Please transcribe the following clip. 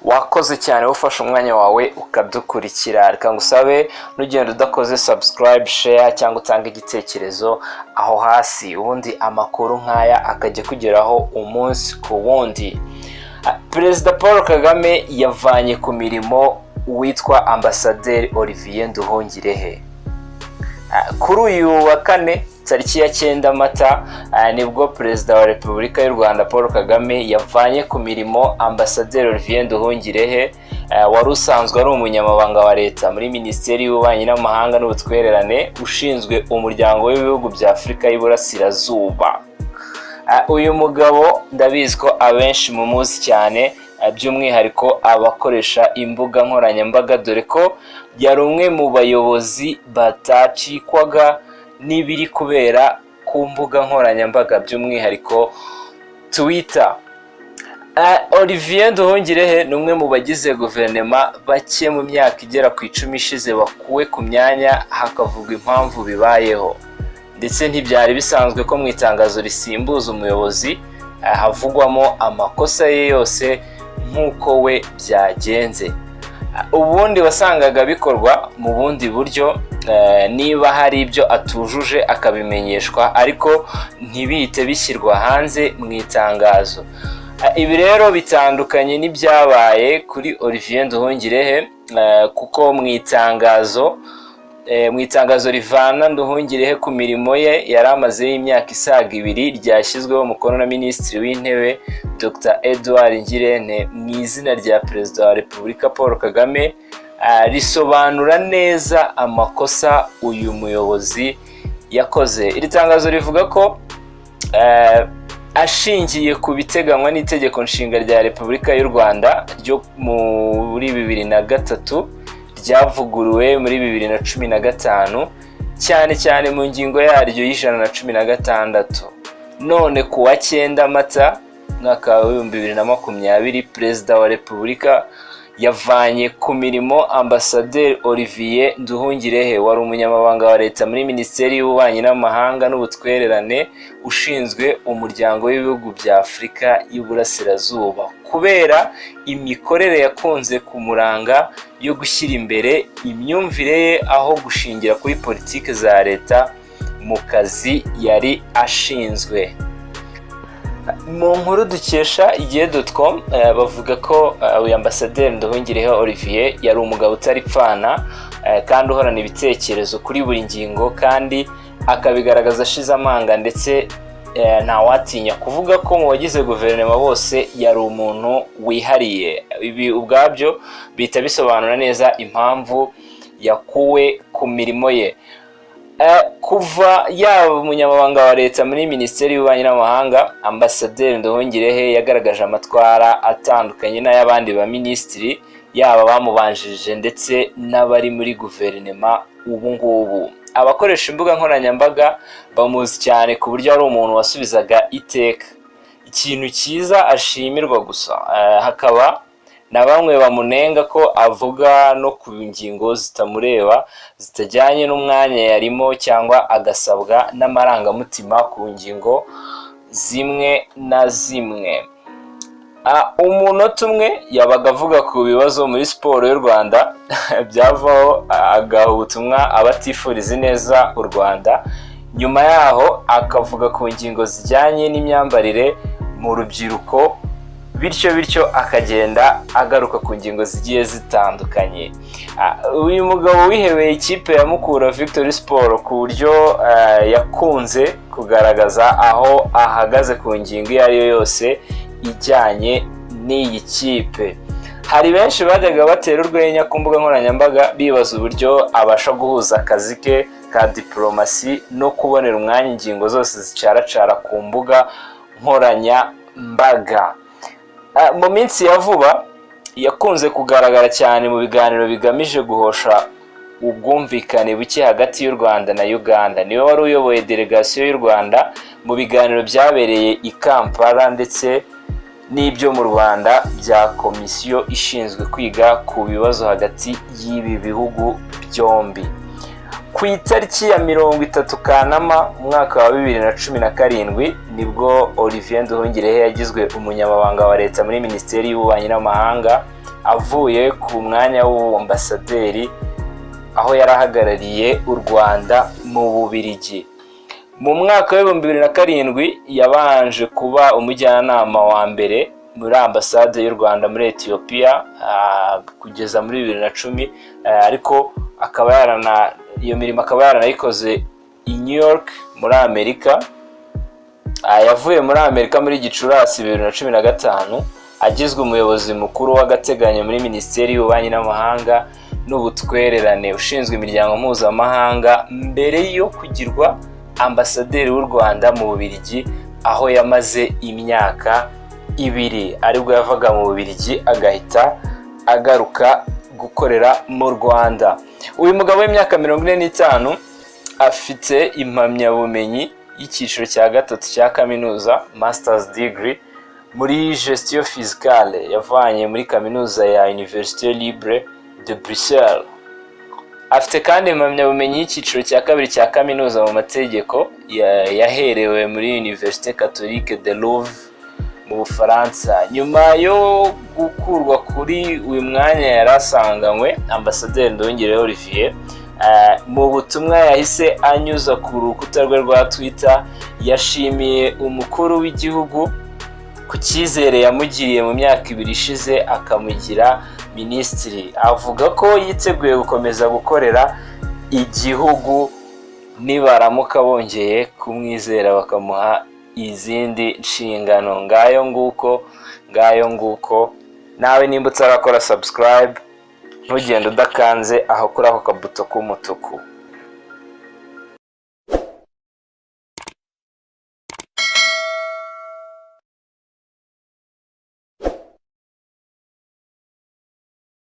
wakoze cyane ufashe umwanya wawe ukadukurikira. Reka ngusabe nugenda udakoze subscribe, share cyangwa utanga igitekerezo aho hasi, ubundi amakuru nkaya akajya kugeraho umunsi ku wundi. Perezida Paul Kagame yavanye ku mirimo witwa Ambasaderi Olivier Nduhungirehe. Kuri uyu wa kane tariki ya 9 Mata nibwo Perezida wa Repubulika y'u Rwanda Paul Kagame yavanye ku mirimo Ambasaderi Olivier Nduhungirehe wari usanzwe ari umunyamabanga wa leta muri Minisiteri y'Ububanyi n'Amahanga n'Ubutwererane ushinzwe umuryango w'ibihugu bya Afurika y'Iburasirazuba. Uyu mugabo ndabizi ko abenshi mu muzi cyane, by'umwihariko abakoresha imbuga nkoranyambaga, dore ko yari umwe mu bayobozi batacikwaga n'ibiri kubera ku mbuga nkoranyambaga, by'umwihariko Twitter. Olivier Nduhungirehe ni umwe mu bagize guverinoma bake mu myaka igera ku 10 ishize bakuwe ku myanya hakavugwa impamvu bibayeho, ndetse ntibyari bisanzwe ko mu itangazo risimbuza umuyobozi havugwamo amakosa ye yose nk'uko we byagenze. Ubundi wasangaga bikorwa mu bundi buryo, niba hari ibyo atujuje akabimenyeshwa ariko ntibihite bishyirwa hanze mu itangazo. Ibi rero bitandukanye n'ibyabaye kuri Olivier Nduhungirehe, kuko mu itangazo rivana Nduhungirehe ku mirimo ye yari amazeho imyaka isaga 2 ryashyizweho umukono na Minisitiri w'Intebe Dr. Edouard Ngirente mu izina rya Perezida wa Repubulika Paul Kagame, risobanura neza amakosa uyu muyobozi yakoze. Iri tangazo rivuga ko ashingiye ku biteganywa n'itegeko nshinga rya Repubulika y'u Rwanda ryo muri 2003 ryavuguruwe muri 2015, cyane mu ngingo yaryo y'116. None ku wa 9 Mata mwaka wa 2020 Perezida wa Repubulika yavanye ku mirimo Ambasaderi Olivier Nduhungirehe wari umunyamabanga wa leta muri Minisiteri y'Ububanyi n'Amahanga n'Ubutwererane ushinzwe umuryango w'ibihugu bya Afurika y'Iburasirazuba, kubera imikorere yakunze kumuranga yo gushyira imbere imyumvire ye aho gushingira kuri politiki za leta mu kazi yari ashinzwe. Mu nkuru dukesha igihe.com bavuga ko uyu Ambasaderi Nduhungirehe Olivier yari umugabo utaripfana kandi uhorana ibitekerezo kuri buri ngingo, kandi akabigaragaza ashize amanga, ndetse ntawatinya kuvuga ko mu bagize guverinoma bose yari umuntu wihariye. Ibi ubwabyo bita bisobanura neza impamvu yakuwe ku mirimo ye. Kuva yaba umunyamabanga wa leta muri Minisiteri y'Ububanyi n'Amahanga, Ambasaderi Nduhungirehe yagaragaje amatwara atandukanye n'ay'abandi ba minisitiri, yaba bamubanjirije ndetse n'abari muri guverinoma ubu ngubu. Abakoresha imbuga nkoranyambaga bamuzi cyane ku buryo ari umuntu wasubizaga iteka, ikintu cyiza ashimirwa gusa. Hakaba na bamwe bamunenga ko avuga no ku ngingo zitamureba, zitajyanye n'umwanya yarimo, cyangwa agasabwa n'amarangamutima ku ngingo zimwe na zimwe. Umunota umwe yabaga avuga ku bibazo muri siporo y'u Rwanda byavaho agaha ubutumwa abatifuriza neza u Rwanda, nyuma yaho akavuga ku ngingo zijyanye n'imyambarire mu rubyiruko, bityo akagenda agaruka ku ngingo zigiye zitandukanye. Uyu mugabo wihebeye ikipe ya Mukura Victory Sport ku buryo yakunze kugaragaza aho ahagaze ku ngingo iyo ari yo yose ijyanye n'iyi kipe. Hari benshi bajyaga batera urwenya ku mbuga nkoranyambaga bibaza uburyo abasha guhuza akazi ke ka diplomasi no kubonera umwanya ingingo zose zicaracara ku mbuga nkoranyambaga. Mu minsi ya vuba yakunze kugaragara cyane mu biganiro bigamije guhosha ubwumvikane buke hagati y'u Rwanda na Uganda. Niwe wari uyoboye delegasiyo y'u Rwanda mu biganiro byabereye i Kampala ndetse n'ibyo mu Rwanda bya komisiyo ishinzwe kwiga ku bibazo hagati y'ibi bihugu byombi. Ku itariki ya 30 Kanama umwaka wa 2017 nibwo Olivier Nduhungirehe yagizwe umunyamabanga wa leta muri Minisiteri y'Ububanyi n'Amahanga avuye ku mwanya w'Ambasaderi aho yarahagarariye u Rwanda mu Bubiligi. Mu mwaka wa 2007 yabanje kuba umujyanama wa mbere muri ambasade y'u Rwanda muri Ethiopia kugeza muri 2010, ariko akaba iyo mirimo akaba yaranayikoze i New York muri Amerika. Yavuye muri Amerika muri Gicurasi 2015 agizwe umuyobozi mukuru w'agateganyo muri Minisiteri y'Ububanyi n'Amahanga n'Ubutwererane ushinzwe imiryango mpuzamahanga mbere yo kugirwa Ambasaderi w'u Rwanda mu Bubiligi, aho yamaze imyaka 2 aribwo yavaga mu Bubiligi agahita agaruka gukorera mu Rwanda. Uyu mugabo w'imyaka 45 afite impamyabumenyi y'icyiciro cya 3 cya kaminuza Master's Degree muri Gestion Fiscale yavanye muri kaminuza ya Université Libre de Bruxelles. Afite kandi impamyabumenyi y'icyiciro cya 2 cya kaminuza mu mategeko yaherewe muri Université Catholique de Louvain mu Bufaransa. Nyuma yo gukurwa kuri uyu mwanya yarasanganywe, Ambasaderi Nduhungirehe Olivier mu butumwa yahise anyuza ku rukuta rwe rwa Twitter yashimiye umukuru w'igihugu ku cyizere yamugiriye mu myaka 2 ishize akamugira minisitiri. Avuga ko yiteguye gukomeza gukorera igihugu nibaramuka bongeye kumwizera bakamuha izindi nshingano. Ngayo nguko nawe nimba utarakora subscribe ntugende udakanze aho kuri ako kabuto k'umutuku.